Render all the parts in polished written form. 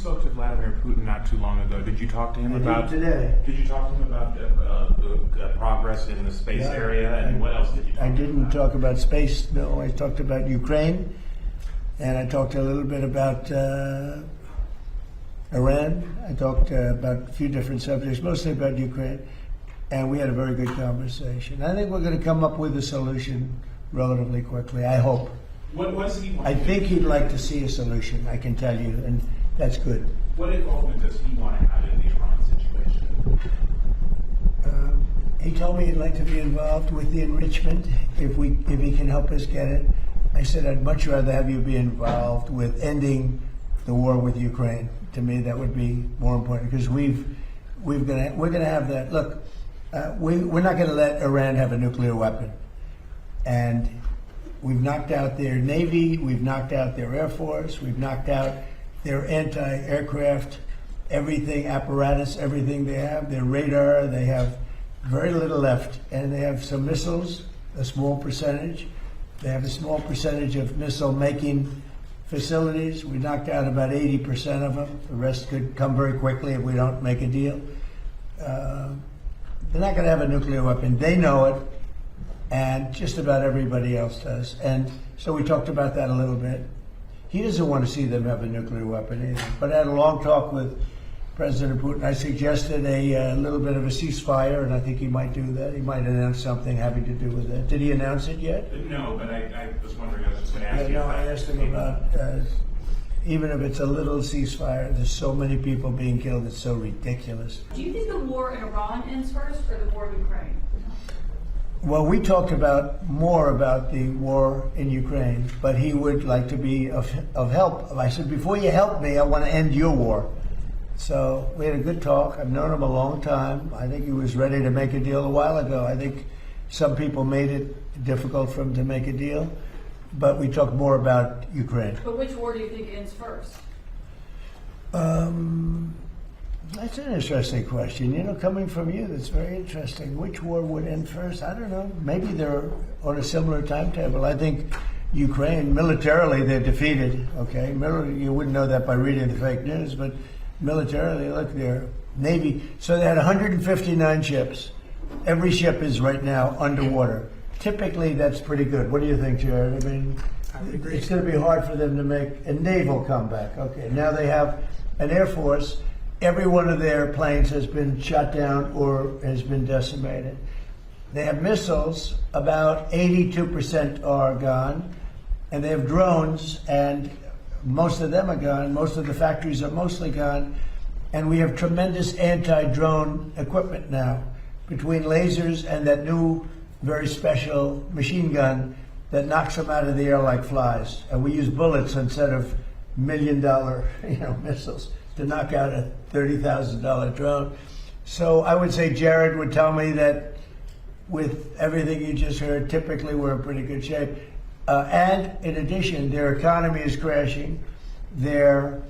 spoke to Vladimir Putin not too long ago. Did you talk to him about today? Did you talk to him about the progress in the space area, and what else did you talk about? I didn't talk about space. No, I talked about Ukraine, and I talked a little bit about Iran. I talked about a few different subjects, mostly about Ukraine, and we had a very good conversation. I think we're going to come up with a solution relatively quickly. I hope. What does he want? I think he'd like to see a solution, I can tell you, and that's good. What involvement does he want to have in the Iran situation? He told me he'd like to be involved with the enrichment if he can help us get it. I said I'd much rather have you be involved with ending the war with Ukraine. To me, that would be more important because we're gonna have that. Look, we're not going to let Iran have a nuclear weapon, and we've knocked out their Navy, we've knocked out their Air Force, we've knocked out their anti-aircraft, everything, apparatus, everything they have, their radar, they have very little left. And they have some missiles, a small percentage. They have a small percentage of missile-making facilities. We knocked out about 80% of them. The rest could come very quickly if we don't make a deal. They're not going to have a nuclear weapon. They know it. And just about everybody else does. And so we talked about that a little bit. He doesn't want to see them have a nuclear weapon either. But I had a long talk with President Putin. I suggested a little bit of a ceasefire, and I think he might do that. He might announce something having to do with that. Did he announce it yet? No, but I was wondering, I was just going to ask you. No, I asked him about, even if it's a little ceasefire, there's so many people being killed, it's so ridiculous. Do you think the war in Iran ends first or the war in Ukraine? Well, we talked more about the war in Ukraine, but he would like to be of help. I said, before you help me, I want to end your war. So we had a good talk. I've known him a long time. I think he was ready to make a deal a while ago. I think some people made it difficult for him to make a deal, but we talked more about Ukraine. But which war do you think ends first? That's an interesting question. You know, coming from you, that's very interesting. Which war would end first? I don't know. Maybe they're on a similar timetable. I think Ukraine, militarily, they're defeated. Okay, you wouldn't know that by reading the fake news, but militarily, look, their Navy. So they had 159 ships. Every ship is right now underwater. Typically, that's pretty good. What do you think, Jared? I mean, it's going to be hard for them to make a naval comeback. Okay, now they have an Air Force. Every one of their planes has been shot down or has been decimated. They have missiles, about 82% are gone, and they have drones, and most of them are gone. Most of the factories are mostly gone, and we have tremendous anti-drone equipment now, between lasers and that new, very special machine gun that knocks them out of the air like flies. And we use bullets instead of $1 million, missiles to knock out a $30,000 drone. So I would say Jared would tell me that with everything you just heard, typically we're in pretty good shape. And in addition, their economy is crashing. Their,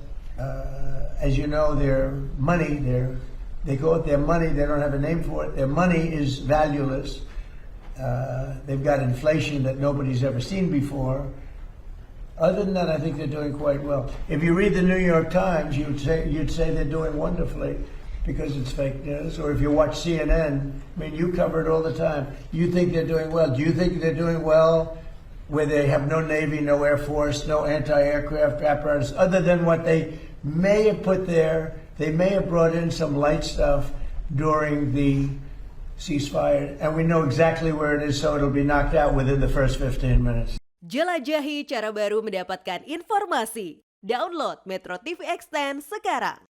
as you know, their money, they call it their money, they don't have a name for it. Their money is valueless. They've got inflation that nobody's ever seen before. Other than that, I think they're doing quite well. If you read the New York Times, you'd say they're doing wonderfully because it's fake news. Or if you watch CNN, I mean, you cover it all the time. You think they're doing well. Do you think they're doing well where they have no Navy, no Air Force, no anti-aircraft apparatus, other than what they may have put there? They may have brought in some light stuff during the ceasefire, and we know exactly where it is, so it'll be knocked out within the first 15 minutes. Jelajahi cara baru mendapatkan informasi. Download MetroTV Extend sekarang.